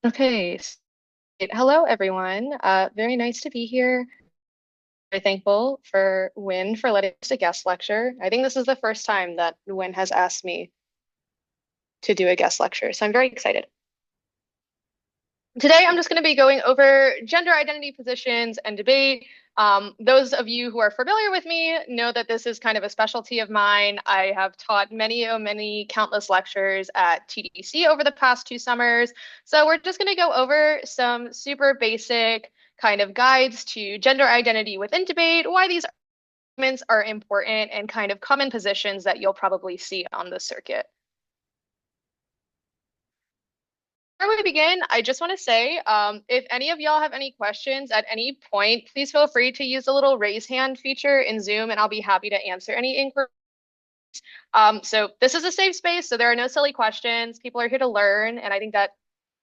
Okay. Hello, everyone. Very nice to be here. Very thankful for Win for letting us a guest lecture. I think this is the first time that Win has asked me to do a guest lecture, so I'm very excited. Today, I'm just going to be going over gender identity positions and debate. Those of you who are familiar with me know that this is kind of a specialty of mine. I have taught many countless lectures at TDC over the past 2 summers. So we're just going to go over some super basic kind of guides to gender identity within debate, why these arguments are important, and kind of common positions that you'll probably see on the circuit. Before we begin, I just want to say, if any of y'all have any questions at any point, please feel free to use the little raise hand feature in Zoom, and I'll be happy to answer any inquiries. So this is a safe space, so there are no silly questions. People are here to learn, and I think that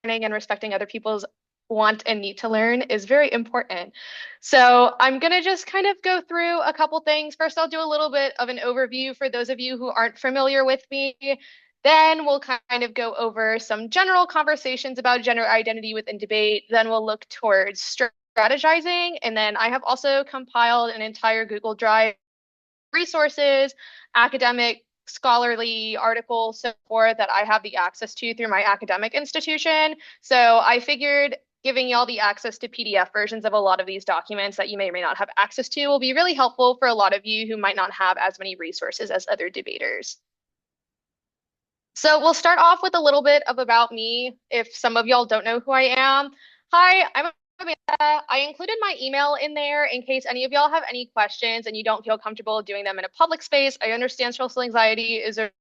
learning and respecting other people's want and need to learn is very important. So I'm gonna just kind of go through a couple things. First, I'll do a little bit of an overview for those of you who aren't familiar with me. Then we'll kind of go over some general conversations about gender identity within debate. Then we'll look towards strategizing. And then I have also compiled an entire Google Drive resources, academic, scholarly articles, so forth that I have the access to through my academic institution. So I figured giving y'all the access to PDF versions of a lot of these documents that you may or may not have access to will be really helpful for a lot of you who might not have as many resources as other debaters. So we'll start off with a little bit of about me if some of y'all don't know who I am. Hi, I'm Amanda. I included my email in there in case any of y'all have any questions and you don't feel comfortable doing them in a public space. I understand social anxiety is a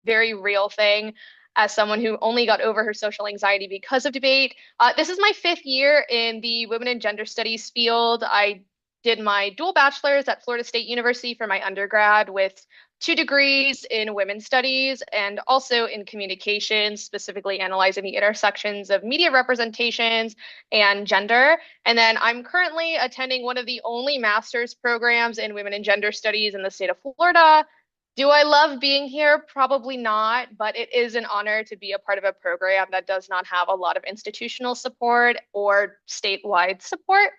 very real thing as someone who only got over her social anxiety because of debate. This is my 5th year in the women and gender studies field. I did my dual bachelor's at Florida State University for my undergrad with 2 degrees in women's studies and also in communications, specifically analyzing the intersections of media representations and gender. And then I'm currently attending one of the only master's programs in women and gender studies in the state of Florida. Do I love being here? Probably not, but it is an honor to be a part of a program that does not have a lot of institutional support or statewide support.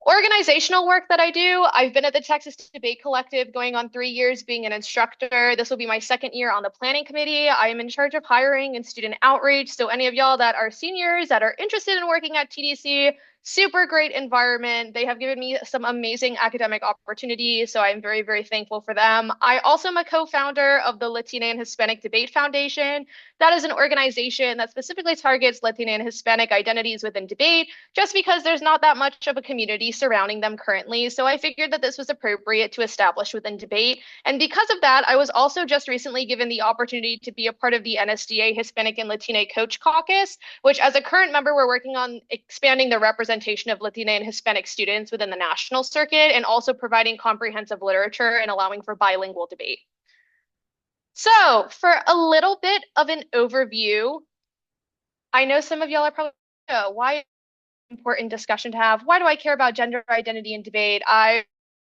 Organizational work that I do, I've been at the Texas Debate Collective going on 3 years being an instructor. This will be my 2nd year on the planning committee. I am in charge of hiring and student outreach. So any of y'all that are seniors that are interested in working at TDC, super great environment. They have given me some amazing academic opportunities, so I'm very thankful for them. I also am a co-founder of the Latine and Hispanic Debate Foundation. That is an organization that specifically targets Latina and Hispanic identities within debate, just because there's not that much of a community surrounding them currently. So I figured that this was appropriate to establish within debate. And because of that, I was also just recently given the opportunity to be a part of the NSDA Hispanic and Latina Coach Caucus, which as a current member, we're working on expanding the representation of Latina and Hispanic students within the national circuit and also providing comprehensive literature and allowing for bilingual debate. So, for a little bit of an overview, I know some of y'all are probably, oh, why important discussion to have? Why do I care about gender identity in debate? I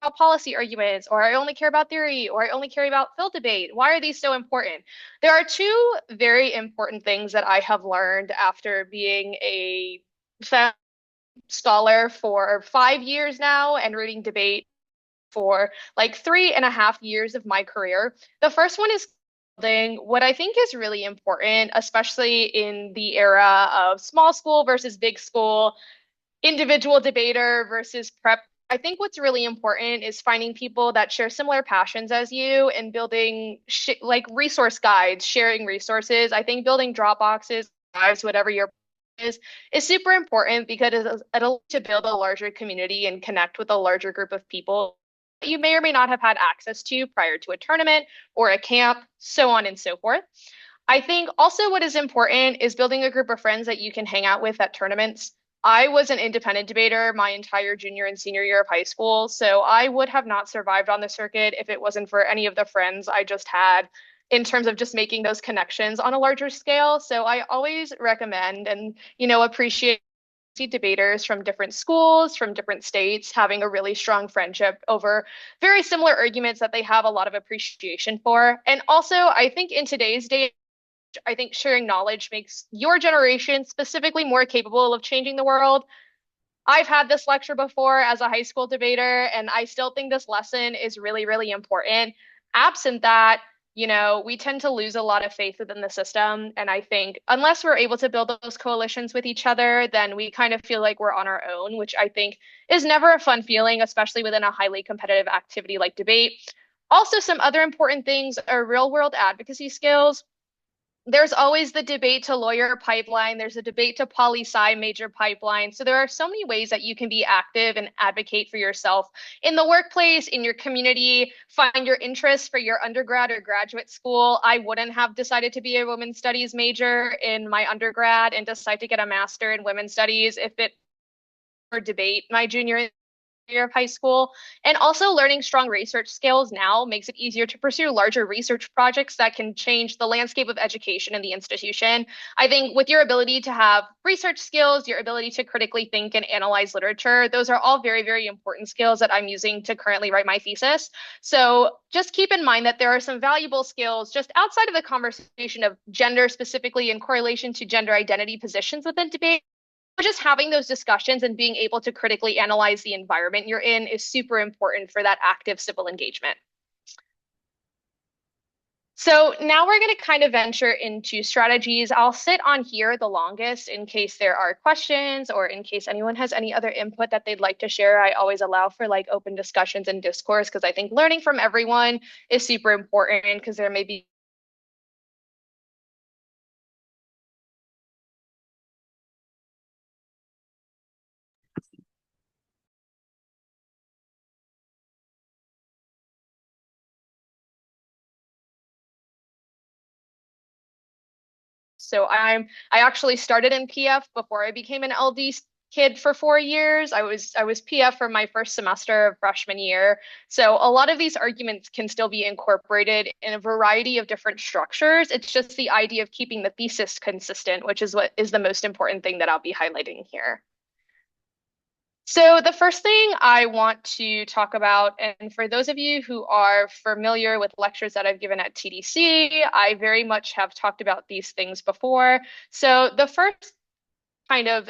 about policy arguments, or I only care about theory, or I only care about field debate. Why are these so important? There are two very important things that I have learned after being a scholar for 5 years now and reading debate for like 3.5 years of my career. The first one is building what I think is really important, especially in the era of small school versus big school, individual debater versus prep. I think what's really important is finding people that share similar passions as you and building like resource guides, sharing resources. I think building Dropboxes, drives, whatever your is super important because it'll to build a larger community and connect with a larger group of people you may or may not have had access to prior to a tournament or a camp, so on and so forth. I think also what is important is building a group of friends that you can hang out with at tournaments. I was an independent debater my entire junior and senior year of high school, so I would have not survived on the circuit if it wasn't for any of the friends I just had in terms of just making those connections on a larger scale. So I always recommend and, appreciate debaters from different schools, from different states, having a really strong friendship over very similar arguments that they have a lot of appreciation for. And also, I think in today's day, I think sharing knowledge makes your generation specifically more capable of changing the world. I've had this lecture before as a high school debater, and I still think this lesson is really, really important. Absent that, we tend to lose a lot of faith within the system. And I think unless we're able to build those coalitions with each other, then we kind of feel like we're on our own, which I think is never a fun feeling, especially within a highly competitive activity like debate. Also, some other important things are real world advocacy skills. There's always the debate to lawyer pipeline. There's a debate to poli sci major pipeline. So there are so many ways that you can be active and advocate for yourself in the workplace, in your community, find your interests for your undergrad or graduate school. I wouldn't have decided to be a women's studies major in my undergrad and decide to get a master in women's studies if it were debate my junior year of high school. And also learning strong research skills now makes it easier to pursue larger research projects that can change the landscape of education in the institution. I think with your ability to have research skills, your ability to critically think and analyze literature, those are all very, very important skills that I'm using to currently write my thesis. So just keep in mind that there are some valuable skills just outside of the conversation of gender specifically in correlation to gender identity positions within debate. Just having those discussions and being able to critically analyze the environment you're in is super important for that active civil engagement. So now we're going to kind of venture into strategies. I'll sit on here the longest in case there are questions or in case anyone has any other input that they'd like to share. I always allow for like open discussions and discourse because I think learning from everyone is super important because there may be I actually started in PF before I became an LD kid for 4 years. I was PF for my first semester of freshman year. So a lot of these arguments can still be incorporated in a variety of different structures. It's just the idea of keeping the thesis consistent, which is what is the most important thing that I'll be highlighting here. So the first thing I want to talk about, and for those of you who are familiar with lectures that I've given at TDC, I very much have talked about these things before. So the first kind of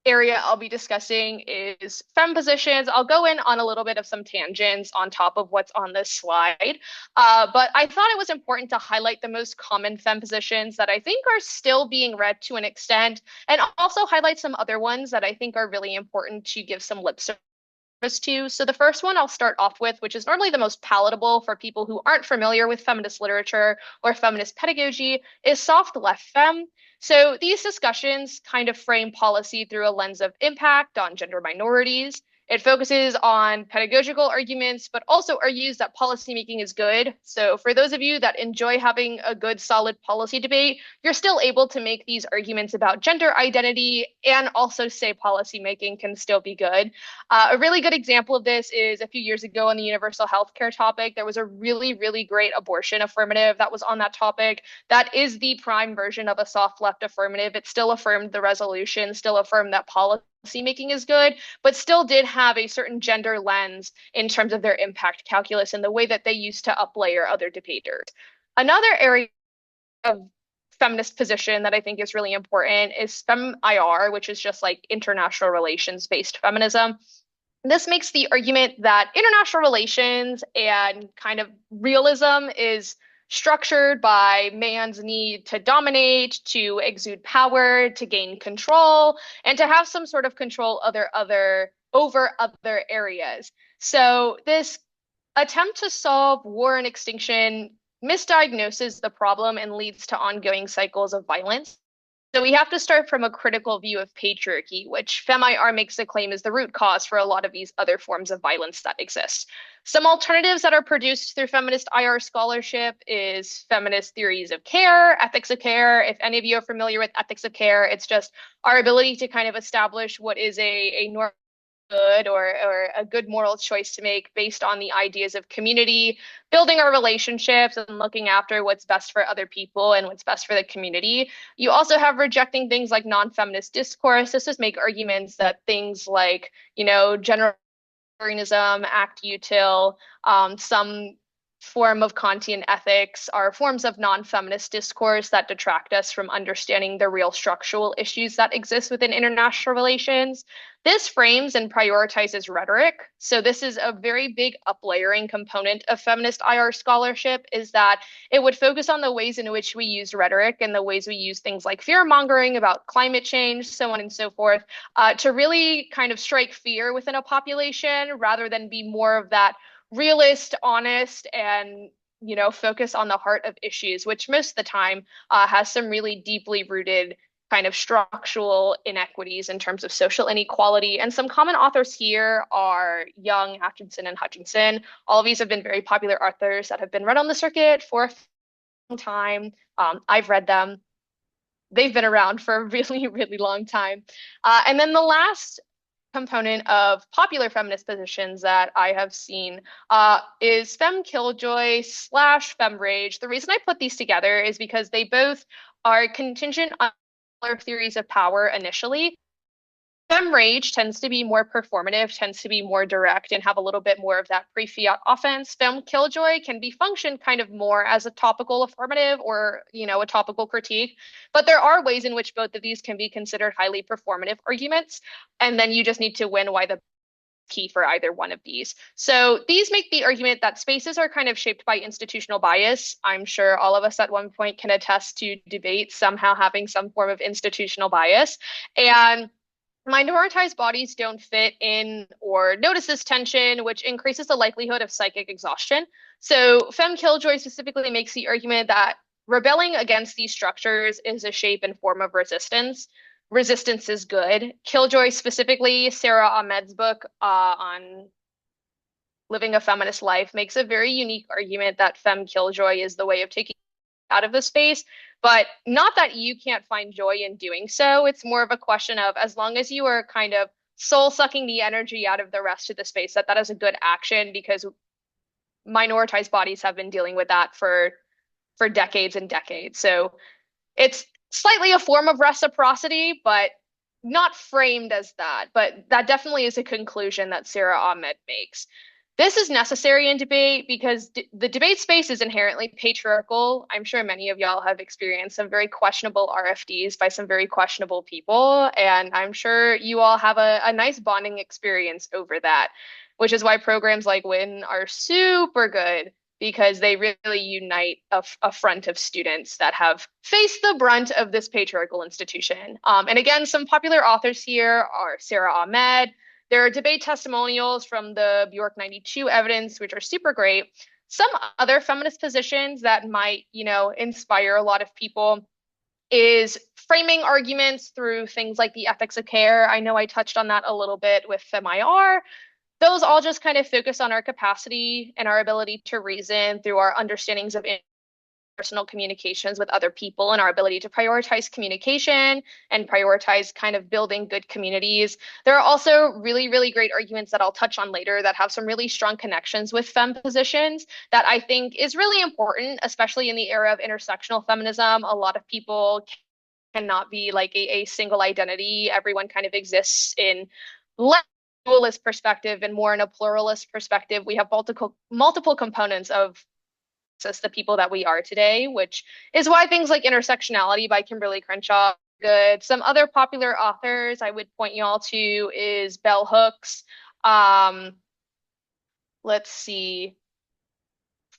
area I'll be discussing is fem positions. I'll go in on a little bit of some tangents on top of what's on this slide. But I thought it was important to highlight the most common fem positions that I think are still being read to an extent, and also highlight some other ones that I think are really important to give some lip service to. So the first one I'll start off with, which is normally the most palatable for people who aren't familiar with feminist literature or feminist pedagogy, is soft left fem. So these discussions kind of frame policy through a lens of impact on gender minorities. It focuses on pedagogical arguments, but also argues that policymaking is good. So for those of you that enjoy having a good, solid policy debate, you're still able to make these arguments about gender identity and also say policymaking can still be good. A really good example of this is a few years ago on the universal healthcare topic. There was a really, really great abortion affirmative that was on that topic. That is the prime version of a soft left affirmative. It still affirmed the resolution, still affirmed that policy making is good, but still did have a certain gender lens in terms of their impact calculus and the way that they used to uplayer other debaters. Another area of feminist position that I think is really important is FemIR, which is just like international relations based feminism. This makes the argument that international relations and kind of realism is structured by man's need to dominate, to exude power, to gain control, and to have some sort of control over other areas. So this attempt to solve war and extinction misdiagnoses the problem and leads to ongoing cycles of violence. So we have to start from a critical view of patriarchy, which FemIR makes the claim is the root cause for a lot of these other forms of violence that exist. Some alternatives that are produced through feminist IR scholarship is feminist theories of care, ethics of care. If any of you are familiar with ethics of care, it's just our ability to kind of establish what is a normal good or a good moral choice to make based on the ideas of community, building our relationships and looking after what's best for other people and what's best for the community. You also have rejecting things like non-feminist discourse. This is make arguments that things like, gender act util, some form of Kantian ethics are forms of non-feminist discourse that detract us from understanding the real structural issues that exist within international relations. This frames and prioritizes rhetoric. So this is a very big uplayering component of feminist IR scholarship, is that it would focus on the ways in which we use rhetoric and the ways we use things like fear mongering about climate change, so on and so forth, to really kind of strike fear within a population rather than be more of that realist, honest, and focus on the heart of issues, which most of the time has some really deeply rooted kind of structural inequities in terms of social inequality. And some common authors here are Young, Atkinson, and Hutchinson. All of these have been very popular authors that have been read on the circuit for a long time. I've read them. They've been around for a really, really long time. And then the last component of popular feminist positions that I have seen is fem killjoy slash fem rage. The reason I put these together is because they both are contingent on theories of power initially. Fem rage tends to be more performative, tends to be more direct, and have a little bit more of that pre-fiat offense. Fem killjoy can be functioned kind of more as a topical affirmative or, a topical critique. But there are ways in which both of these can be considered highly performative arguments. And then you just need to win why the key for either one of these. So these make the argument that spaces are kind of shaped by institutional bias. I'm sure all of us at one point can attest to debate somehow having some form of institutional bias. And minoritized bodies don't fit in or notice this tension, which increases the likelihood of psychic exhaustion. So, Femme Killjoy specifically makes the argument that rebelling against these structures is a shape and form of resistance. Resistance is good. Killjoy, specifically, Sarah Ahmed's book on living a feminist life, makes a very unique argument that Femme Killjoy is the way of taking out of the space, but not that you can't find joy in doing so. It's more of a question of, as long as you are kind of soul sucking the energy out of the rest of the space, that is a good action, because minoritized bodies have been dealing with that for decades and decades. So it's slightly a form of reciprocity, but not framed as that. But that definitely is a conclusion that Sarah Ahmed makes. This is necessary in debate because the debate space is inherently patriarchal. I'm sure many of y'all have experienced some very questionable RFDs by some very questionable people, and I'm sure you all have a nice bonding experience over that, which is why programs like WIN are super good, because they really unite a front of students that have faced the brunt of this patriarchal institution. And again, some popular authors here are Sarah Ahmed. There are debate testimonials from the Bjork 92 evidence, which are super great. Some other feminist positions that might, inspire a lot of people is framing arguments through things like the ethics of care. I know I touched on that a little bit with FemIR. Those all just kind of focus on our capacity and our ability to reason through our understandings of personal communications with other people and our ability to prioritize communication and prioritize kind of building good communities. There are also really, really great arguments that I'll touch on later that have some really strong connections with fem positions that I think is really important, especially in the era of intersectional feminism. A lot of people cannot be like a single identity. Everyone kind of exists in less dualist perspective and more in a pluralist perspective. We have multiple components of us, the people that we are today, which is why things like Intersectionality by Kimberly Crenshaw are good. Some other popular authors I would point you all to is Bell Hooks. Let's see.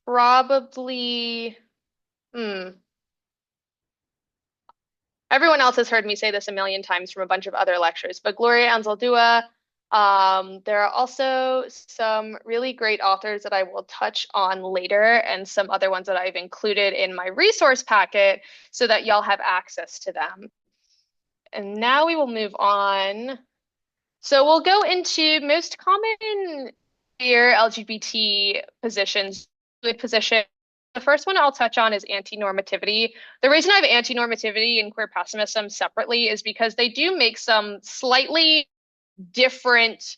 Probably, everyone else has heard me say this a million times from a bunch of other lectures, but Gloria Anzaldúa. There are also some really great authors that I will touch on later, and some other ones that I've included in my resource packet so that y'all have access to them. And now we will move on. So we'll go into most common queer LGBT positions. The first one I'll touch on is anti-normativity. The reason I have anti-normativity and queer pessimism separately is because they do make some slightly different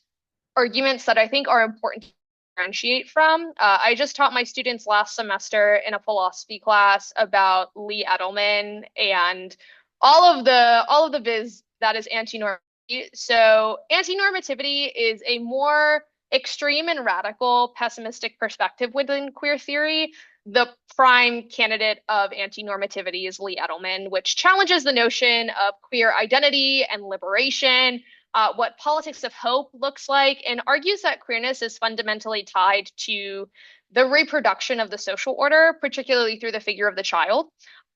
arguments that I think are important to differentiate from. I just taught my students last semester in a philosophy class about Lee Edelman and all of the biz that is anti-normativity. So anti-normativity is a more extreme and radical pessimistic perspective within queer theory, the prime candidate of anti-normativity is Lee Edelman, which challenges the notion of queer identity and liberation, what politics of hope looks like, and argues that queerness is fundamentally tied to the reproduction of the social order, particularly through the figure of the child.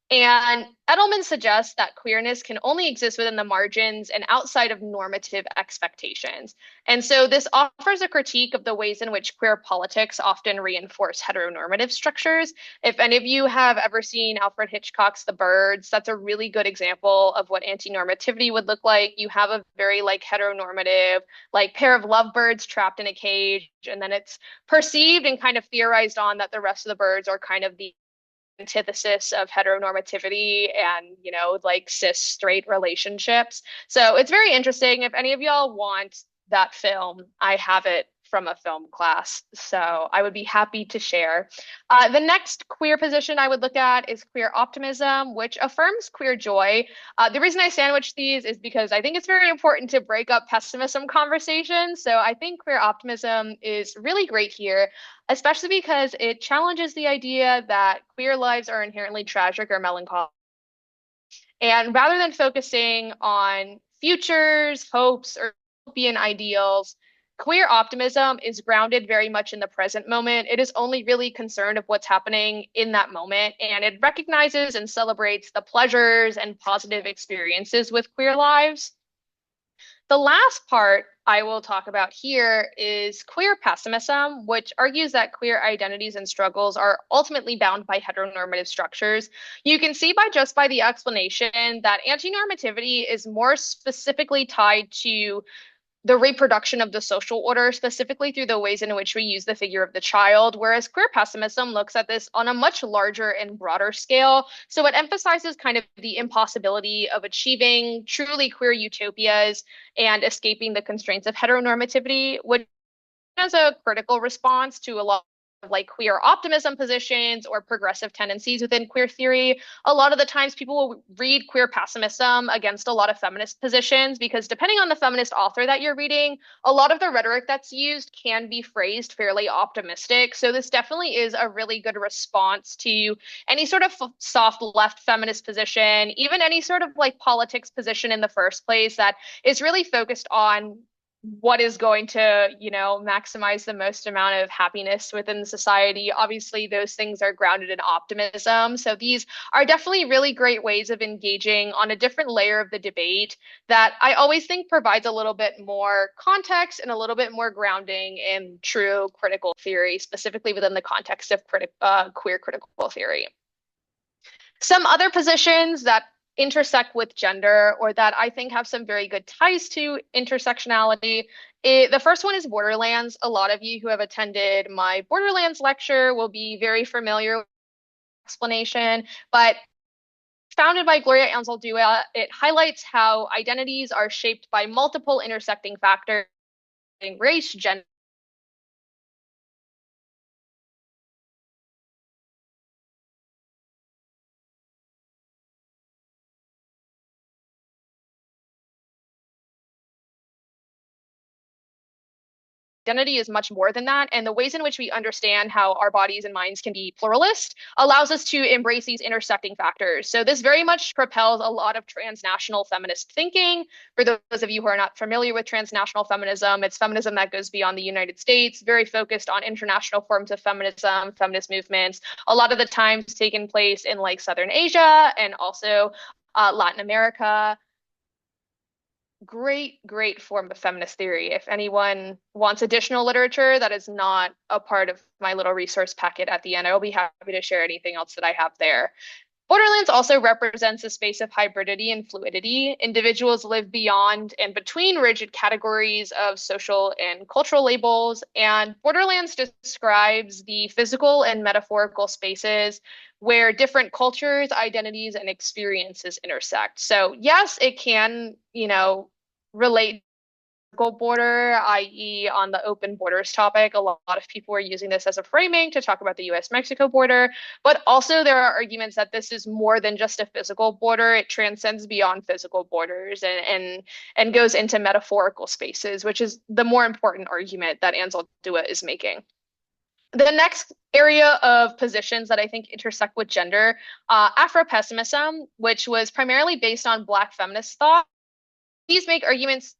And Edelman suggests that queerness can only exist within the margins and outside of normative expectations. And so this offers a critique of the ways in which queer politics often reinforce heteronormative structures. If any of you have ever seen Alfred Hitchcock's The Birds, that's a really good example of what anti-normativity would look like. You have a very like heteronormative, like pair of lovebirds trapped in a cage, and then it's perceived and kind of theorized on that the rest of the birds are kind of the antithesis of heteronormativity and, like cis straight relationships. So it's very interesting. If any of y'all want that film, I have it from a film class. So I would be happy to share. The next queer position I would look at is queer optimism, which affirms queer joy. The reason I sandwich these is because I think it's very important to break up pessimism conversations. So I think queer optimism is really great here, especially because it challenges the idea that queer lives are inherently tragic or melancholic. And rather than focusing on futures, hopes, or utopian ideals, queer optimism is grounded very much in the present moment. It is only really concerned of what's happening in that moment, and it recognizes and celebrates the pleasures and positive experiences with queer lives. The last part I will talk about here is queer pessimism, which argues that queer identities and struggles are ultimately bound by heteronormative structures. You can see by the explanation that anti-normativity is more specifically tied to the reproduction of the social order, specifically through the ways in which we use the figure of the child, whereas queer pessimism looks at this on a much larger and broader scale. So it emphasizes kind of the impossibility of achieving truly queer utopias and escaping the constraints of heteronormativity, which as a critical response to a lot of like queer optimism positions or progressive tendencies within queer theory. A lot of the times people will read queer pessimism against a lot of feminist positions because depending on the feminist author that you're reading, a lot of the rhetoric that's used can be phrased fairly optimistic. So this definitely is a really good response to any sort of soft left feminist position, even any sort of like politics position in the first place that is really focused on what is going to, maximize the most amount of happiness within society. Obviously, those things are grounded in optimism. So these are definitely really great ways of engaging on a different layer of the debate that I always think provides a little bit more context and a little bit more grounding in true critical theory, specifically within the context of queer critical theory. Some other positions that intersect with gender or that I think have some very good ties to intersectionality. The first one is Borderlands. A lot of you who have attended my Borderlands lecture will be very familiar with the explanation, but founded by Gloria Anzaldúa, it highlights how identities are shaped by multiple intersecting factors, including race, gender, identity is much more than that. And the ways in which we understand how our bodies and minds can be pluralist allows us to embrace these intersecting factors. So this very much propels a lot of transnational feminist thinking. For those of you who are not familiar with transnational feminism, it's feminism that goes beyond the United States, very focused on international forms of feminism, feminist movements, a lot of the times taking place in like Southern Asia and also Latin America. Great form of feminist theory. If anyone wants additional literature that is not a part of my little resource packet at the end, I will be happy to share anything else that I have there. Borderlands also represents a space of hybridity and fluidity. Individuals live beyond and between rigid categories of social and cultural labels, and Borderlands describes the physical and metaphorical spaces where different cultures, identities, and experiences intersect. So yes, it can, relate border, i.e., on the open borders topic. A lot of people are using this as a framing to talk about the US-Mexico border, but also there are arguments that this is more than just a physical border. It transcends beyond physical borders and goes into metaphorical spaces, which is the more important argument that Ansel Dua is making. The next area of positions that I think intersect with gender, Afro-pessimism, which was primarily based on Black feminist thought. These make arguments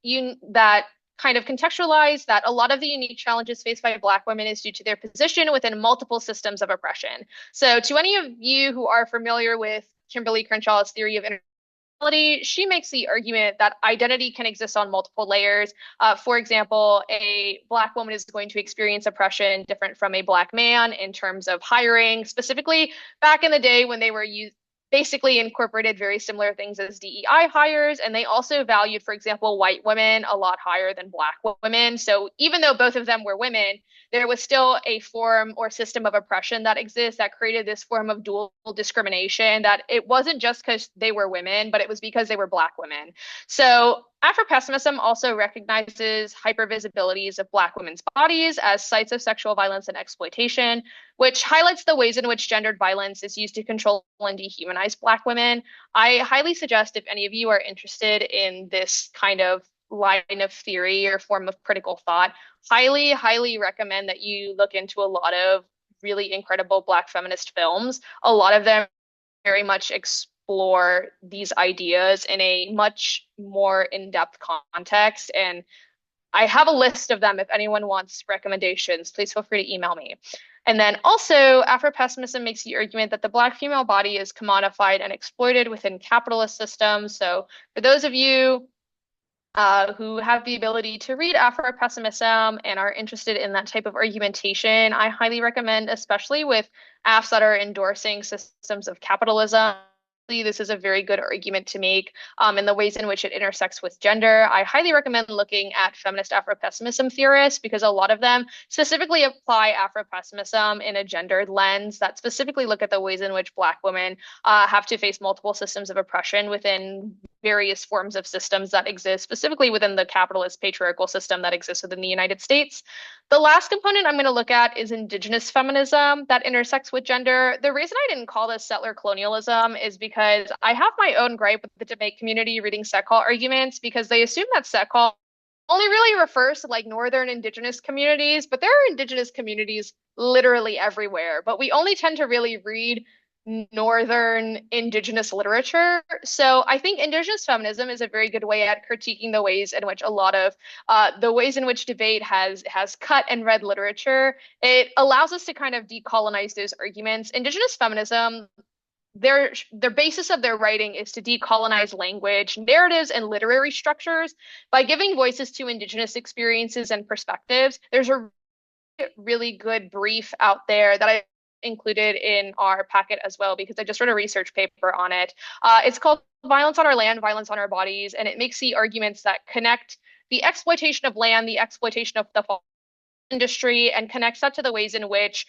that kind of contextualize that a lot of the unique challenges faced by Black women is due to their position within multiple systems of oppression. So, to any of you who are familiar with Kimberly Crenshaw's theory of she makes the argument that identity can exist on multiple layers. For example, a Black woman is going to experience oppression different from a Black man in terms of hiring, specifically back in the day when they were basically incorporated very similar things as DEI hires, and they also valued, for example, white women a lot higher than Black women. So even though both of them were women, there was still a form or system of oppression that exists that created this form of dual discrimination, that it wasn't just because they were women, but it was because they were Black women. So Afro-pessimism also recognizes hypervisibilities of Black women's bodies as sites of sexual violence and exploitation, which highlights the ways in which gendered violence is used to control and dehumanize Black women. I highly suggest, if any of you are interested in this kind of line of theory or form of critical thought, highly recommend that you look into a lot of really incredible Black feminist films. A lot of them very much explore these ideas in a much more in-depth context. And I have a list of them. If anyone wants recommendations, please feel free to email me. And then also, Afro-pessimism makes the argument that the Black female body is commodified and exploited within capitalist systems. So for those of you who have the ability to read Afro-pessimism and are interested in that type of argumentation, I highly recommend, especially with AFs that are endorsing systems of capitalism. This is a very good argument to make in the ways in which it intersects with gender. I highly recommend looking at feminist Afro-pessimism theorists because a lot of them specifically apply Afro-pessimism in a gendered lens that specifically look at the ways in which Black women have to face multiple systems of oppression within various forms of systems that exist, specifically within the capitalist patriarchal system that exists within the United States. The last component I'm going to look at is indigenous feminism that intersects with gender. The reason I didn't call this settler colonialism is because I have my own gripe with the debate community reading set call arguments because they assume that set call only really refers to like northern indigenous communities, but there are indigenous communities literally everywhere. But we only tend to really read northern indigenous literature. So I think indigenous feminism is a very good way at critiquing the ways in which a lot of the ways in which debate has cut and read literature. It allows us to kind of decolonize those arguments. Indigenous feminism, their basis of their writing is to decolonize language, narratives, and literary structures by giving voices to indigenous experiences and perspectives. There's a really good brief out there that I included in our packet as well because I just read a research paper on it. It's called Violence on Our Land, Violence on Our Bodies, and it makes the arguments that connect the exploitation of land, the exploitation of the industry, and connects that to the ways in which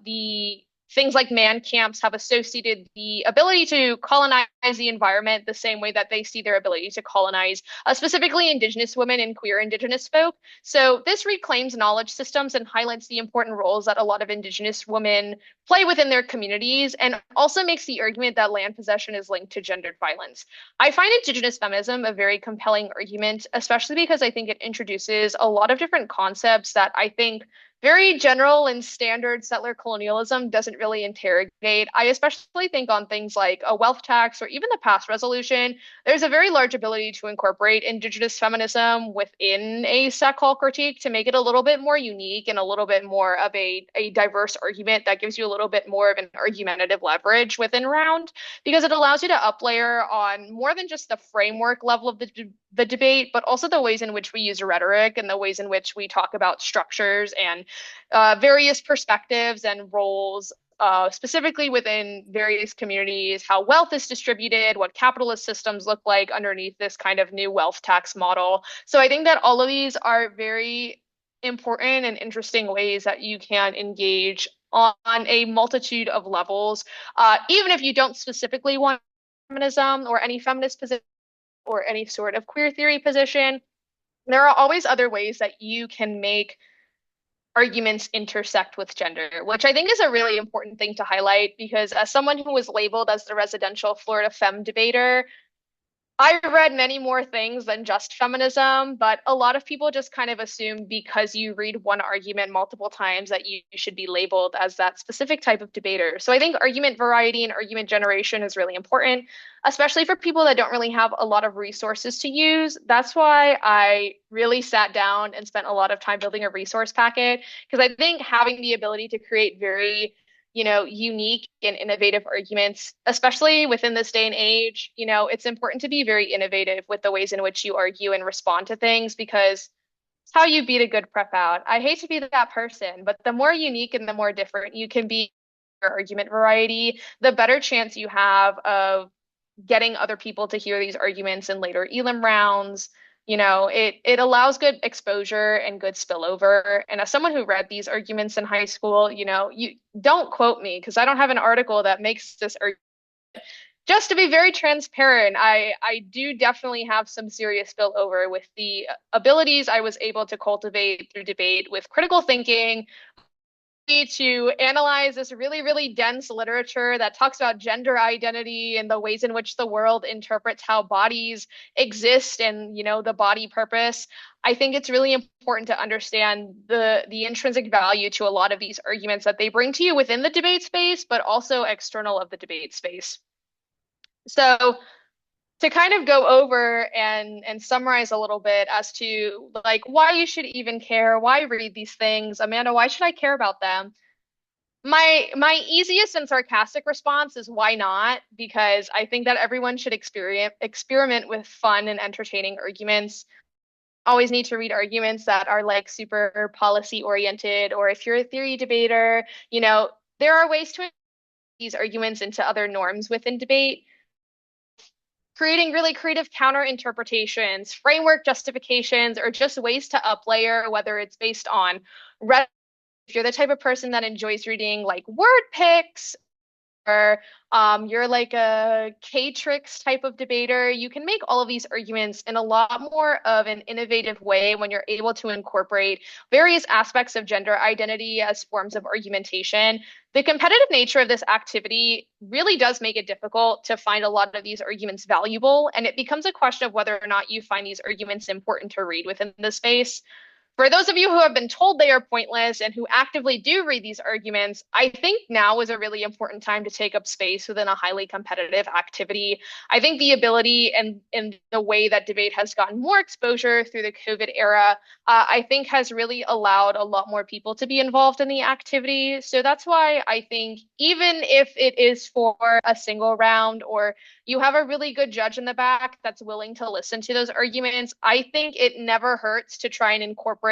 the things like man camps have associated the ability to colonize the environment the same way that they see their ability to colonize specifically Indigenous women and queer Indigenous folk. So this reclaims knowledge systems and highlights the important roles that a lot of Indigenous women play within their communities and also makes the argument that land possession is linked to gendered violence. I find Indigenous feminism a very compelling argument, especially because I think it introduces a lot of different concepts that I think very general and standard settler colonialism doesn't really interrogate. I especially think on things like a wealth tax or even the past resolution, there's a very large ability to incorporate Indigenous feminism within a set call critique to make it a little bit more unique and a little bit more of a diverse argument that gives you a little bit more of an argumentative leverage within round because it allows you to uplayer on more than just the framework level of the debate, but also the ways in which we use rhetoric and the ways in which we talk about structures and various perspectives and roles, specifically within various communities, how wealth is distributed, what capitalist systems look like underneath this kind of new wealth tax model. So I think that all of these are very important and interesting ways that you can engage on a multitude of levels, even if you don't specifically want feminism or any feminist position or any sort of queer theory position. there are always other ways that you can make arguments intersect with gender, which I think is a really important thing to highlight because as someone who was labeled as the residential Florida femme debater, I read many more things than just feminism, but a lot of people just kind of assume because you read one argument multiple times that you should be labeled as that specific type of debater. So I think argument variety and argument generation is really important, especially for people that don't really have a lot of resources to use. That's why I really sat down and spent a lot of time building a resource packet because I think having the ability to create very unique and innovative arguments, especially within this day and age. It's important to be very innovative with the ways in which you argue and respond to things because it's how you beat a good prep out. I hate to be that person, but the more unique and the more different you can be your argument variety, the better chance you have of getting other people to hear these arguments in later elim rounds. It allows good exposure and good spillover. And as someone who read these arguments in high school, you don't quote me because I don't have an article that makes this argument. Just to be very transparent, I do definitely have some serious spillover with the abilities I was able to cultivate through debate with critical thinking, to analyze this really, really dense literature that talks about gender identity and the ways in which the world interprets how bodies exist and, the body purpose. I think it's really important to understand the intrinsic value to a lot of these arguments that they bring to you within the debate space, but also external of the debate space. So to kind of go over and summarize a little bit as to like why you should even care, why read these things, Amanda, why should I care about them? My easiest and sarcastic response is why not? Because I think that everyone should experiment with fun and entertaining arguments. Always need to read arguments that are like super policy oriented, or if you're a theory debater, there are ways to these arguments into other norms within debate. Creating really creative counter interpretations, framework justifications, or just ways to uplayer, whether it's based on if you're the type of person that enjoys reading like word pics or you're like a K-Tricks type of debater, you can make all of these arguments in a lot more of an innovative way when you're able to incorporate various aspects of gender identity as forms of argumentation. The competitive nature of this activity really does make it difficult to find a lot of these arguments valuable, and it becomes a question of whether or not you find these arguments important to read within the space. For those of you who have been told they are pointless and who actively do read these arguments, I think now is a really important time to take up space within a highly competitive activity. I think the ability and the way that debate has gotten more exposure through the COVID era, I think has really allowed a lot more people to be involved in the activity. So that's why I think even if it is for a single round or you have a really good judge in the back that's willing to listen to those arguments, I think it never hurts to try and incorporate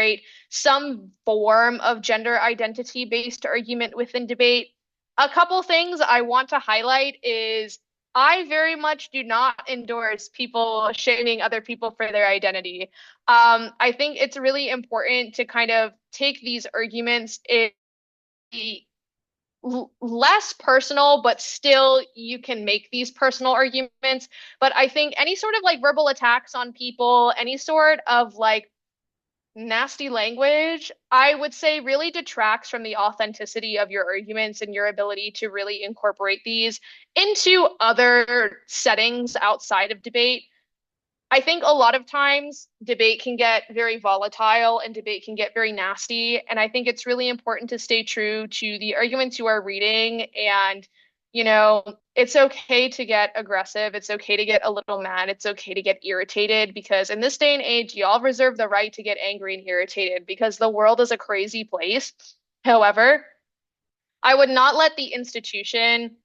some form of gender identity based argument within debate. A couple things I want to highlight is I very much do not endorse people shaming other people for their identity. I think it's really important to kind of take these arguments in less personal, but still you can make these personal arguments. But I think any sort of like verbal attacks on people, any sort of like nasty language, I would say really detracts from the authenticity of your arguments and your ability to really incorporate these into other settings outside of debate. I think a lot of times debate can get very volatile and debate can get very nasty. And I think it's really important to stay true to the arguments you are reading. And, it's okay to get aggressive. It's okay to get a little mad. It's okay to get irritated because in this day and age, y'all reserve the right to get angry and irritated because the world is a crazy place. However, I would not let the institution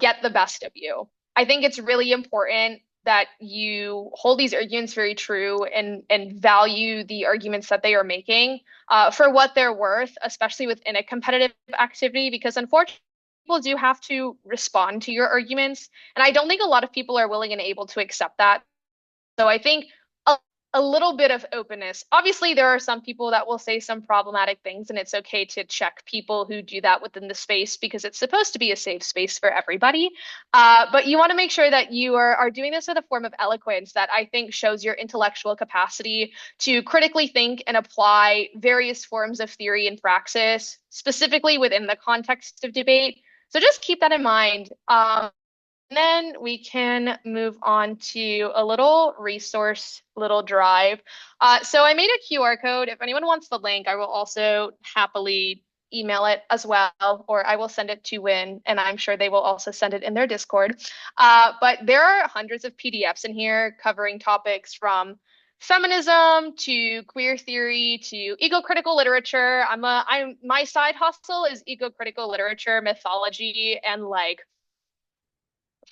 get the best of you. I think it's really important that you hold these arguments very true and value the arguments that they are making for what they're worth, especially within a competitive activity, because unfortunately, people do have to respond to your arguments. And I don't think a lot of people are willing and able to accept that. So I think a a little bit of openness. Obviously, there are some people that will say some problematic things, and it's okay to check people who do that within the space because it's supposed to be a safe space for everybody. But you want to make sure that you are doing this with a form of eloquence that I think shows your intellectual capacity to critically think and apply various forms of theory and praxis, specifically within the context of debate. So just keep that in mind. And then we can move on to a little resource, little drive. So I made a QR code. If anyone wants the link, I will also happily email it as well, or I will send it to Win, and I'm sure they will also send it in their Discord. But there are hundreds of PDFs in here covering topics from feminism to queer theory to ecocritical literature. My side hustle is ecocritical literature, mythology, and like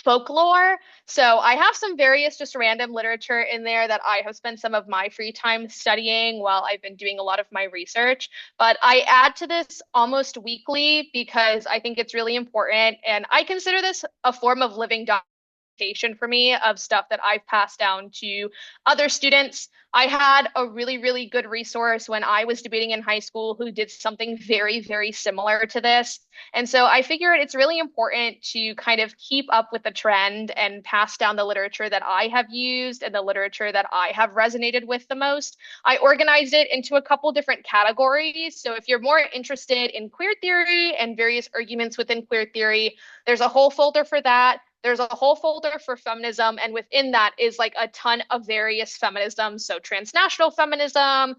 folklore. So I have some various just random literature in there that I have spent some of my free time studying while I've been doing a lot of my research. But I add to this almost weekly because I think it's really important. And I consider this a form of living documentation for me of stuff that I've passed down to other students. I had a really, really good resource when I was debating in high school who did something very, very similar to this. And so I figured it's really important to kind of keep up with the trend and pass down the literature that I have used and the literature that I have resonated with the most. I organized it into a couple different categories. So if you're more interested in queer theory and various arguments within queer theory, there's a whole folder for that. There's a whole folder for feminism, and within that is like a ton of various feminisms. So transnational feminism,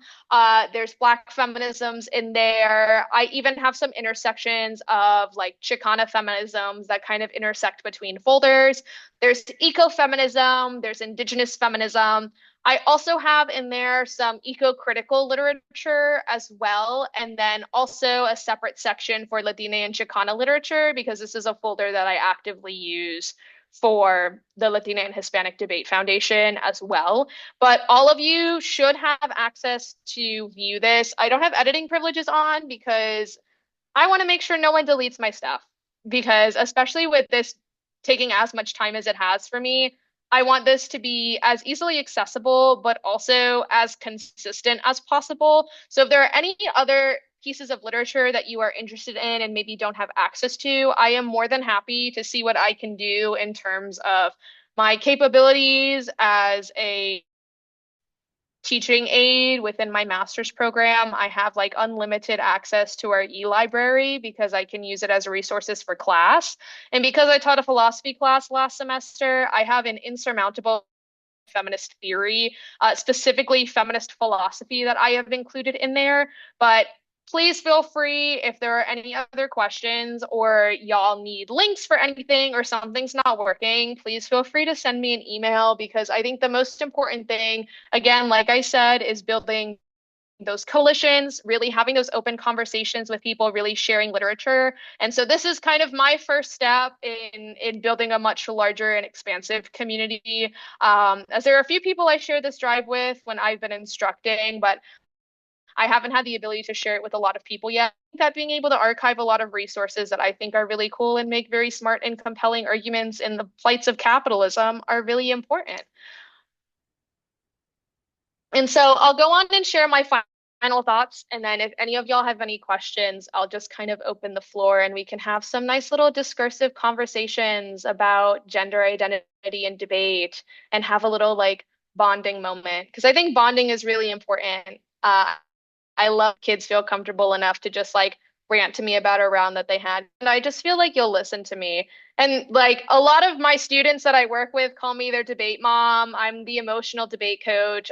there's Black feminisms in there. I even have some intersections of like Chicana feminisms that kind of intersect between folders. There's ecofeminism, there's indigenous feminism. I also have in there some eco-critical literature as well, and then also a separate section for Latine and Chicana literature because this is a folder that I actively use for the Latina and Hispanic Debate Foundation as well. But all of you should have access to view this. I don't have editing privileges on because I want to make sure no one deletes my stuff because especially with this taking as much time as it has for me, I want this to be as easily accessible, but also as consistent as possible. So if there are any other pieces of literature that you are interested in and maybe don't have access to, I am more than happy to see what I can do in terms of my capabilities as a teaching aid within my master's program. I have like unlimited access to our e-library because I can use it as resources for class. And because I taught a philosophy class last semester, I have an insurmountable feminist theory, specifically feminist philosophy that I have included in there. But please feel free if there are any other questions or y'all need links for anything or something's not working, please feel free to send me an email because I think the most important thing, again, like I said, is building those coalitions, really having those open conversations with people, really sharing literature. And so this is kind of my first step in building a much larger and expansive community. As there are a few people I share this drive with when I've been instructing, but I haven't had the ability to share it with a lot of people yet. That being able to archive a lot of resources that I think are really cool and make very smart and compelling arguments in the plights of capitalism are really important. And so I'll go on and share my final thoughts. And then if any of y'all have any questions, I'll just kind of open the floor and we can have some nice little discursive conversations about gender identity and debate and have a little like bonding moment. Because I think bonding is really important. I love kids feel comfortable enough to just like rant to me about a round that they had. And I just feel like you'll listen to me. And like a lot of my students that I work with call me their debate mom. I'm the emotional debate coach.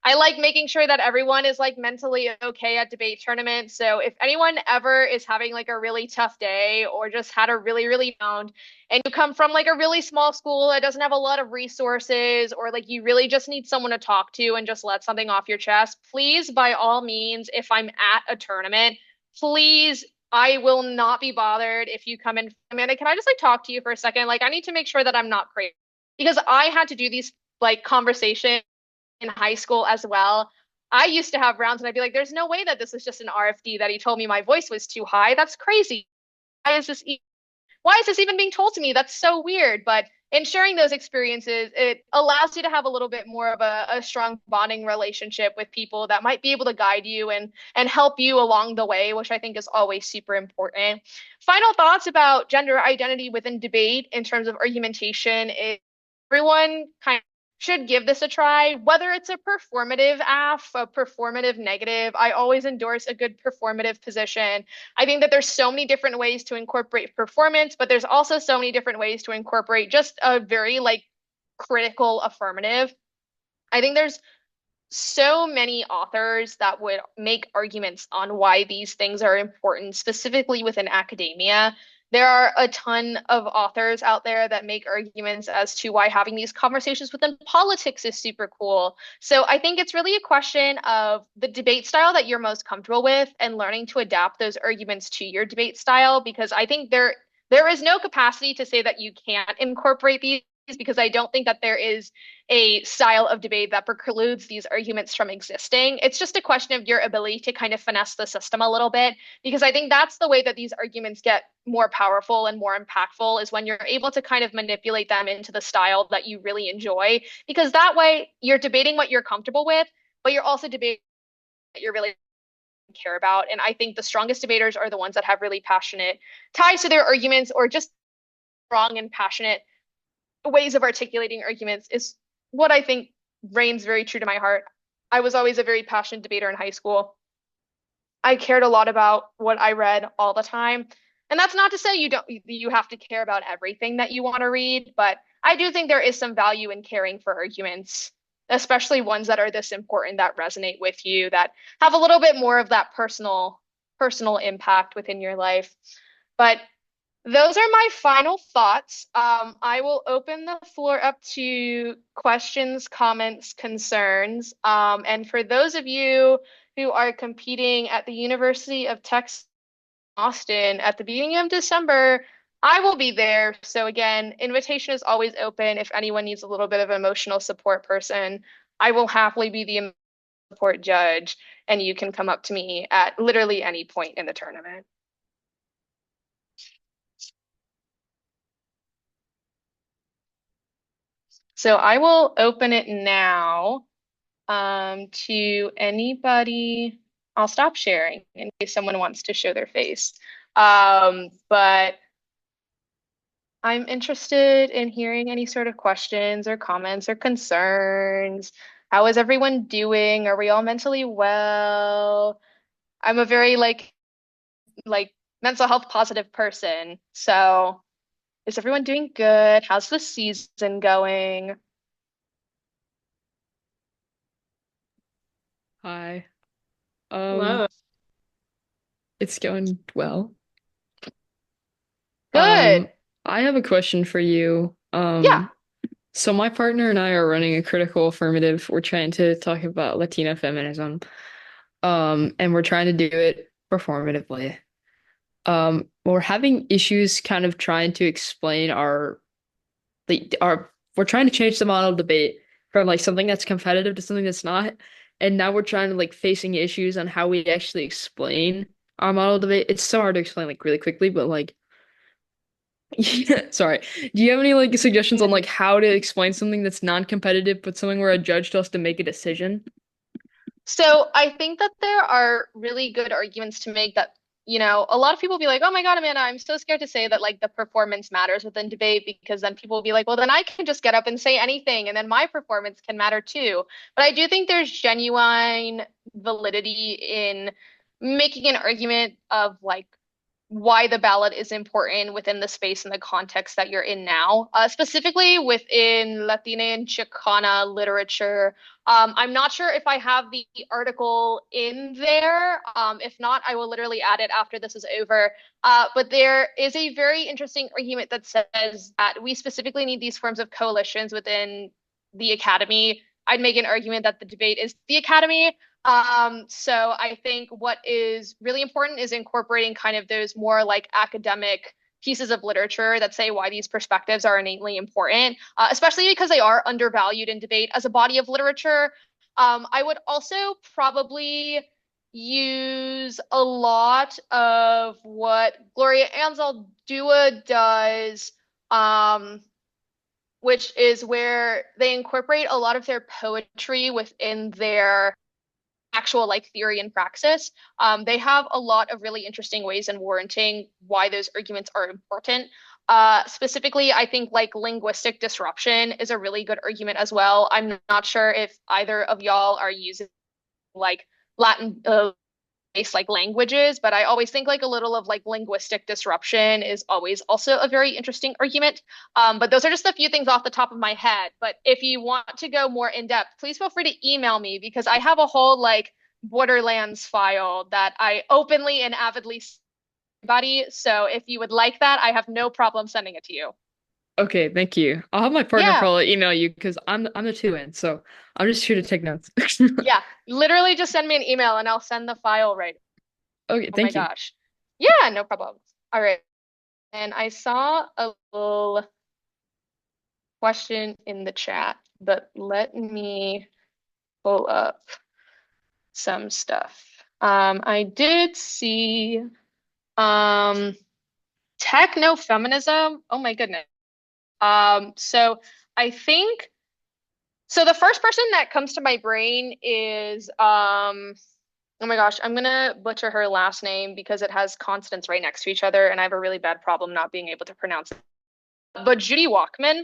I like making sure that everyone is like mentally okay at debate tournaments. So if anyone ever is having like a really tough day or just had a really, really down and you come from like a really small school that doesn't have a lot of resources or like you really just need someone to talk to and just let something off your chest, please, by all means, if I'm at a tournament, please, I will not be bothered if you come in. Amanda, can I just like talk to you for a second? Like I need to make sure that I'm not crazy because I had to do these like conversations in high school as well. I used to have rounds and I'd be like, there's no way that this is just an RFD that he told me my voice was too high. That's crazy. Why is this? why is this even being told to me? That's so weird. But in sharing those experiences, it allows you to have a little bit more of a strong bonding relationship with people that might be able to guide you and help you along the way, which I think is always super important. Final thoughts about gender identity within debate in terms of argumentation is everyone kind of should give this a try, whether it's a performative a performative negative. I always endorse a good performative position. I think that there's so many different ways to incorporate performance, but there's also so many different ways to incorporate just a very like critical affirmative. I think there's so many authors that would make arguments on why these things are important, specifically within academia. There are a ton of authors out there that make arguments as to why having these conversations within politics is super cool. So I think it's really a question of the debate style that you're most comfortable with and learning to adapt those arguments to your debate style, because I think there is no capacity to say that you can't incorporate these, because I don't think that there is a style of debate that precludes these arguments from existing. It's just a question of your ability to kind of finesse the system a little bit, because I think that's the way that these arguments get more powerful and more impactful, is when you're able to kind of manipulate them into the style that you really enjoy, because that way you're debating what you're comfortable with, but you're also debating what you're really care about. And I think the strongest debaters are the ones that have really passionate ties to their arguments, or just strong and passionate ways of articulating arguments, is what I think reigns very true to my heart. I was always a very passionate debater in high school. I cared a lot about what I read all the time. And that's not to say you have to care about everything that you want to read, but I do think there is some value in caring for arguments, especially ones that are this important, that resonate with you, that have a little bit more of that personal impact within your life. But those are my final thoughts. I will open the floor up to questions, comments, concerns. And for those of you who are competing at the University of Texas, Austin at the beginning of December, I will be there. So again, invitation is always open. If anyone needs a little bit of emotional support person, I will happily be the support judge, and you can come up to me at literally any point in the tournament. So I will open it now to anybody. I'll stop sharing in case someone wants to show their face. But I'm interested in hearing any sort of questions or comments or concerns. How is everyone doing? Are we all mentally well? I'm a very like mental health positive person. So is everyone doing good? How's the season going? Hi. Hello. It's going well. Good. Um, I have a question for you. Yeah. So my partner and I are running a critical affirmative. We're trying to talk about Latina feminism. And we're trying to do it performatively. We're having issues kind of trying to explain our we're trying to change the model of debate from like something that's competitive to something that's not. And now we're trying to like facing issues on how we actually explain our model of debate. It's so hard to explain like really quickly, but like yeah, sorry. Do you have any like suggestions on like how to explain something that's non-competitive, but something where a judge still has to make a decision? So I think that there are really good arguments to make that, a lot of people be like, oh my God, Amanda, I'm so scared to say that like the performance matters within debate, because then people will be like, well, then I can just get up and say anything and then my performance can matter too. But I do think there's genuine validity in making an argument of like why the ballot is important within the space and the context that you're in now, specifically within Latine and Chicana literature. I'm not sure if I have the article in there. If not, I will literally add it after this is over. But there is a very interesting argument that says that we specifically need these forms of coalitions within the academy. I'd make an argument that the debate is the academy. So I think what is really important is incorporating kind of those more like academic pieces of literature that say why these perspectives are innately important, especially because they are undervalued in debate as a body of literature. I would also probably use a lot of what Gloria Ansel Dua does, um, which is where they incorporate a lot of their poetry within their actual like theory and praxis. They have a lot of really interesting ways in warranting why those arguments are important. Specifically, I think like linguistic disruption is a really good argument as well. I'm not sure if either of y'all are using like Latin based like languages, but I always think like a little of like linguistic disruption is always also a very interesting argument. But those are just a few things off the top of my head. But if you want to go more in depth, please feel free to email me because I have a whole like Borderlands file that I openly and avidly send everybody. So if you would like that, I have no problem sending it to you. Okay, thank you. I'll have my partner Yeah, probably email you because I'm the two in, so I'm just here to take notes. yeah. Literally just send me an email and I'll send the file right. Okay, Oh my thank you. gosh. Yeah, no problem. All right. And I saw a little question in the chat, but let me pull up some stuff. I did see um techno feminism. Oh my goodness. So I think so the first person that comes to my brain is oh my gosh, I'm gonna butcher her last name because it has consonants right next to each other, and I have a really bad problem not being able to pronounce it. But Judy Walkman,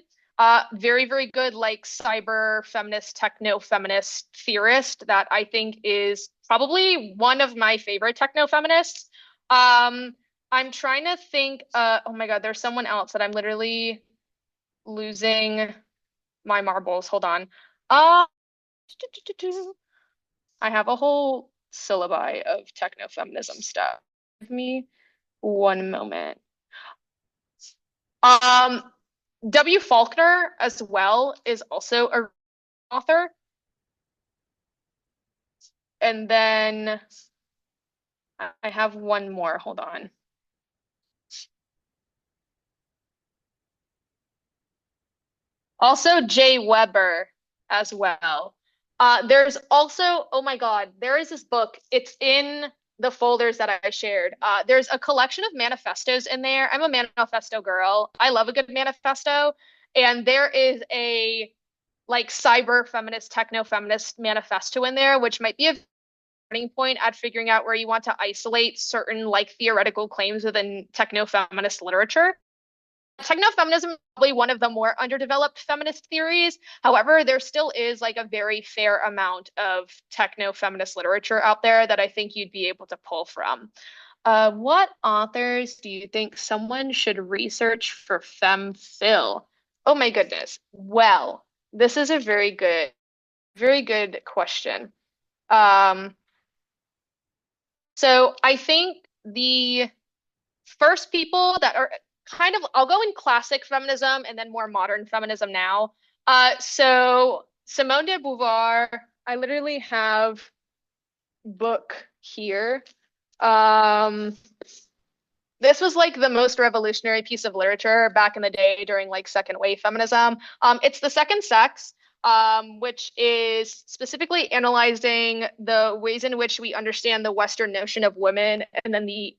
very, very good, like cyber feminist, techno feminist theorist that I think is probably one of my favorite techno feminists. I'm trying to think, oh my God, there's someone else that I'm literally losing my marbles. Hold on. Uh, I have a whole syllabi of techno feminism stuff. Give me one moment. Um, W. Faulkner as well is also a author. And then I have one more. Hold on. Also Jay Weber as well. There's also, oh my God, there is this book. It's in the folders that I shared. There's a collection of manifestos in there. I'm a manifesto girl. I love a good manifesto. And there is a like cyber feminist, techno feminist manifesto in there, which might be a starting point at figuring out where you want to isolate certain like theoretical claims within techno feminist literature. Techno-feminism is probably one of the more underdeveloped feminist theories. However, there still is like a very fair amount of techno-feminist literature out there that I think you'd be able to pull from. What authors do you think someone should research for FemPhil? Oh my goodness. Well, this is a very good question. Um, so I think the first people that are kind of, I'll go in classic feminism and then more modern feminism now. So Simone de Beauvoir, I literally have book here. Um, this was like the most revolutionary piece of literature back in the day during like second wave feminism. It's The Second Sex, which is specifically analyzing the ways in which we understand the Western notion of women and then the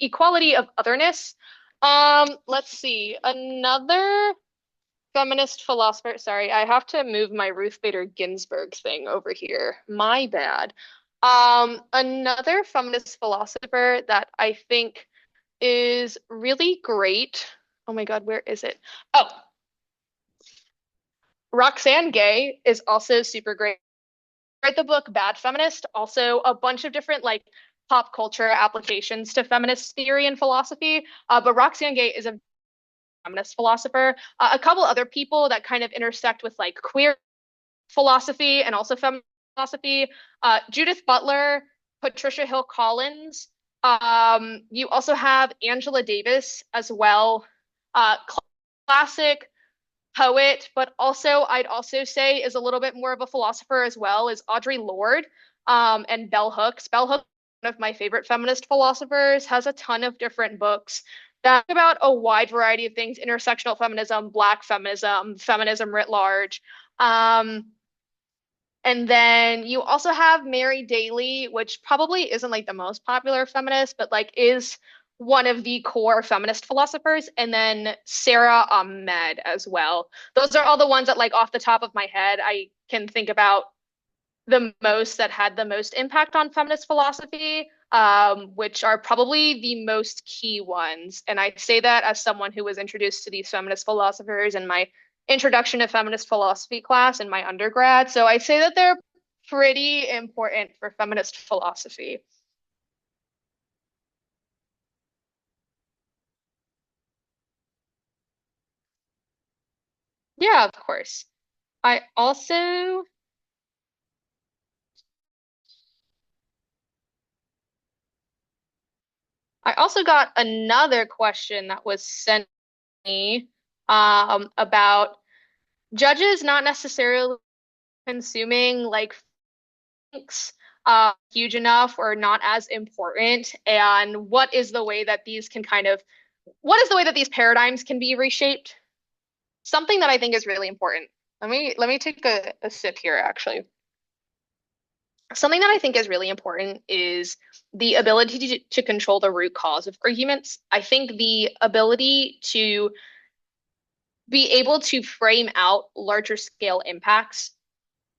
equality of otherness. Let's see. Another feminist philosopher. Sorry, I have to move my Ruth Bader Ginsburg thing over here. My bad. Another feminist philosopher that I think is really great. Oh my God, where is it? Oh, Roxane Gay is also super great. Read the book Bad Feminist, also a bunch of different like pop culture applications to feminist theory and philosophy. But Roxane Gay is a feminist philosopher. A couple other people that kind of intersect with like queer philosophy and also feminist philosophy. Judith Butler, Patricia Hill Collins. You also have Angela Davis as well. Classic poet, but also I'd also say is a little bit more of a philosopher as well is Audre Lorde and Bell Hooks. Bell Hooks, one of my favorite feminist philosophers, has a ton of different books that talk about a wide variety of things: intersectional feminism, Black feminism, feminism writ large. And then you also have Mary Daly, which probably isn't like the most popular feminist, but like is one of the core feminist philosophers, and then Sarah Ahmed as well. Those are all the ones that, like, off the top of my head, I can think about the most that had the most impact on feminist philosophy, which are probably the most key ones. And I say that as someone who was introduced to these feminist philosophers in my introduction to feminist philosophy class in my undergrad. So I say that they're pretty important for feminist philosophy. Yeah, of course. I also I also got another question that was sent me about judges not necessarily consuming like thinks huge enough or not as important, and what is the way that these paradigms can be reshaped? Something that I think is really important. Let me take a sip here, actually. Something that I think is really important is the ability to control the root cause of arguments. I think the ability to be able to frame out larger scale impacts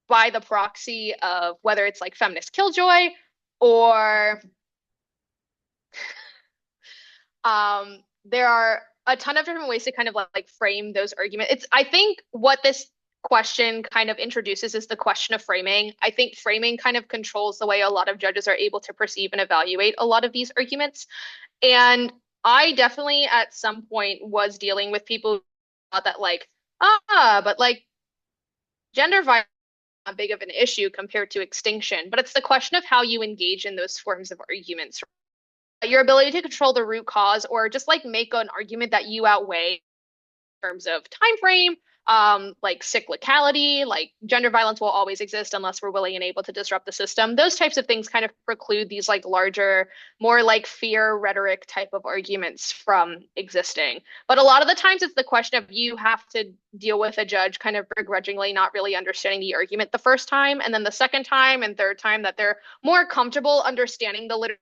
by the proxy of whether it's like feminist killjoy or there are a ton of different ways to kind of like frame those arguments. I think what this question kind of introduces is the question of framing. I think framing kind of controls the way a lot of judges are able to perceive and evaluate a lot of these arguments. And I definitely at some point was dealing with people who thought that like, but like gender violence is not big of an issue compared to extinction. But it's the question of how you engage in those forms of arguments, your ability to control the root cause or just like make an argument that you outweigh in terms of time frame, like cyclicality, like gender violence will always exist unless we're willing and able to disrupt the system. Those types of things kind of preclude these like larger, more like fear rhetoric type of arguments from existing. But a lot of the times it's the question of you have to deal with a judge kind of begrudgingly not really understanding the argument the first time, and then the second time and third time that they're more comfortable understanding the literature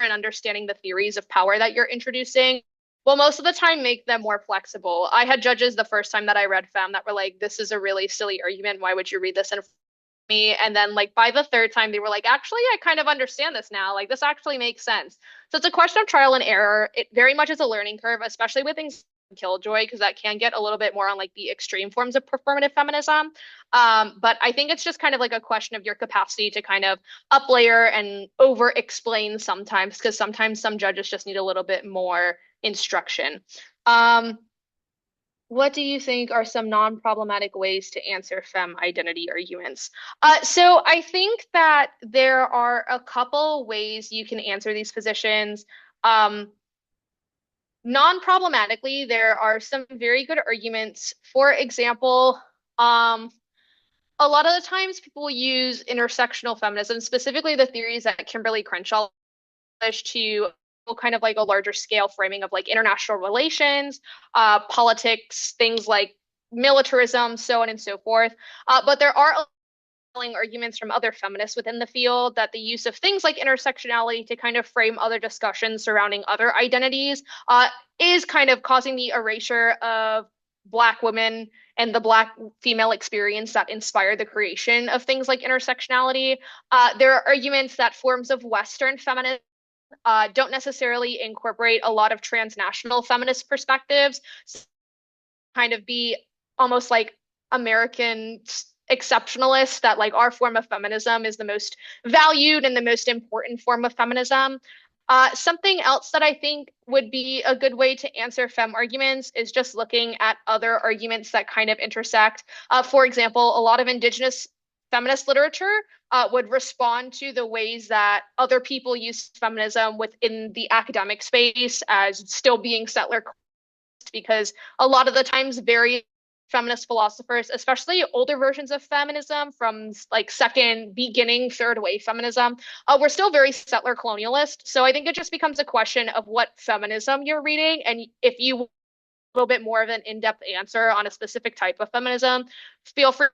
and understanding the theories of power that you're introducing will most of the time make them more flexible. I had judges the first time that I read Fem that were like, this is a really silly argument. Why would you read this in front of me? And then like by the third time, they were like, actually, I kind of understand this now. Like this actually makes sense. So it's a question of trial and error. It very much is a learning curve, especially with things like Killjoy, because that can get a little bit more on like the extreme forms of performative feminism. But I think it's just kind of like a question of your capacity to kind of uplayer and over explain sometimes, because sometimes some judges just need a little bit more instruction. What do you think are some non-problematic ways to answer fem identity arguments? So I think that there are a couple ways you can answer these positions. Non-problematically, there are some very good arguments. For example, a lot of the times people use intersectional feminism, specifically the theories that Kimberly Crenshaw to kind of like a larger scale framing of like international relations, politics, things like militarism, so on and so forth. But there are arguments from other feminists within the field that the use of things like intersectionality to kind of frame other discussions surrounding other identities is kind of causing the erasure of Black women and the Black female experience that inspired the creation of things like intersectionality. There are arguments that forms of Western feminism don't necessarily incorporate a lot of transnational feminist perspectives, so kind of be almost like American exceptionalist, that like our form of feminism is the most valued and the most important form of feminism. Something else that I think would be a good way to answer fem arguments is just looking at other arguments that kind of intersect. For example, a lot of indigenous feminist literature would respond to the ways that other people use feminism within the academic space as still being settler, because a lot of the times very feminist philosophers, especially older versions of feminism from like second, beginning, third wave feminism, we're still very settler colonialist. So I think it just becomes a question of what feminism you're reading. And if you want a little bit more of an in-depth answer on a specific type of feminism, feel free,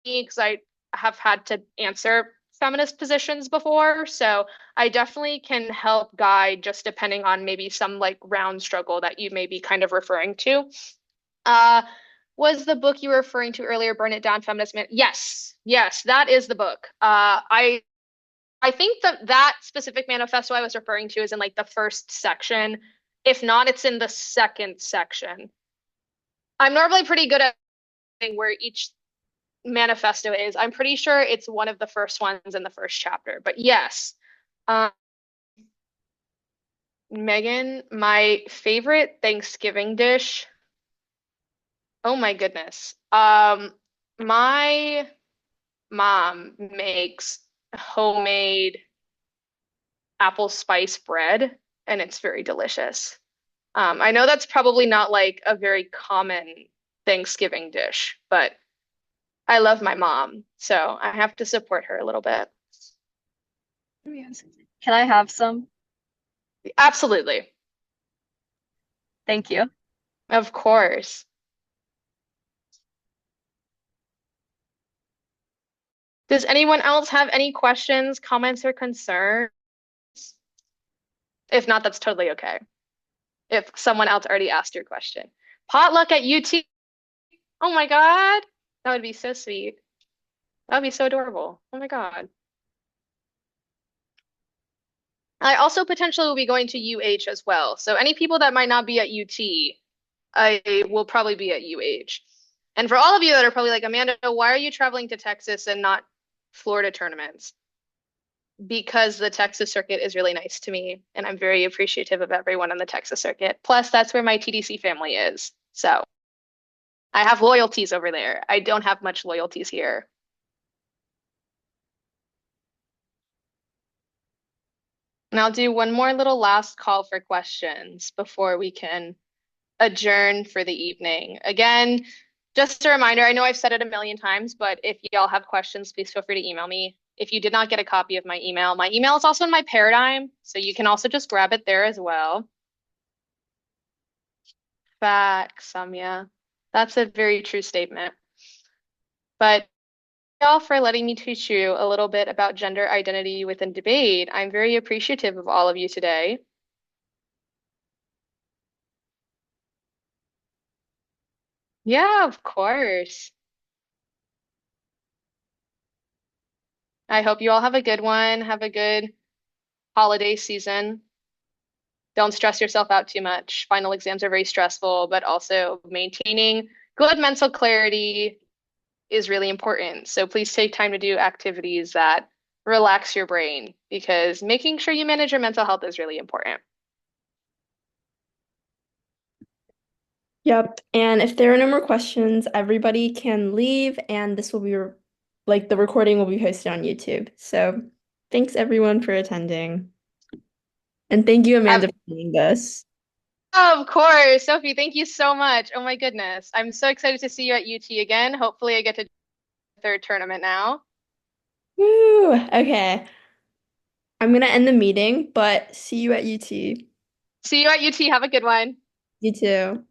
because I have had to answer feminist positions before, so I definitely can help guide just depending on maybe some like round struggle that you may be kind of referring to. Uh, was the book you were referring to earlier, Burn It Down, Feminist Man? Yes, yes, that is the book. I think that that specific manifesto I was referring to is in like the first section. If not, it's in the second section. I'm normally pretty good at where each manifesto is. I'm pretty sure it's one of the first ones in the first chapter. But yes, um, Megan, my favorite Thanksgiving dish. Oh my goodness. My mom makes homemade apple spice bread, and it's very delicious. I know that's probably not like a very common Thanksgiving dish, but I love my mom, so I have to support her a little bit. Yes. Can I have some? Absolutely. Thank you. Of course. Does anyone else have any questions, comments, or concerns? If not, that's totally okay. If someone else already asked your question. Potluck at UT. Oh my God. That would be so sweet. That would be so adorable. Oh my God. I also potentially will be going to UH as well. So any people that might not be at UT, I will probably be at UH. And for all of you that are probably like, Amanda, why are you traveling to Texas and not Florida tournaments? Because the Texas circuit is really nice to me, and I'm very appreciative of everyone on the Texas circuit. Plus, that's where my TDC family is. So I have loyalties over there. I don't have much loyalties here. And I'll do one more little last call for questions before we can adjourn for the evening. Again, just a reminder, I know I've said it a million times, but if y'all have questions, please feel free to email me. If you did not get a copy of my email is also in my paradigm, so you can also just grab it there as well. Facts, Samya. That's a very true statement. But y'all for letting me teach you a little bit about gender identity within debate. I'm very appreciative of all of you today. Yeah, of course. I hope you all have a good one. Have a good holiday season. Don't stress yourself out too much. Final exams are very stressful, but also maintaining good mental clarity is really important. So please take time to do activities that relax your brain because making sure you manage your mental health is really important. Yep. And if there are no more questions, everybody can leave, and this will be like the recording will be posted on YouTube. So thanks everyone for attending. And thank you, Amanda, Have, for doing this. of course, Sophie, thank you so much. Oh my goodness. I'm so excited to see you at UT again. Hopefully I get to do the third tournament now. Woo! Okay. I'm gonna end the meeting, but see you at UT. See you at UT. Have a good one. You too.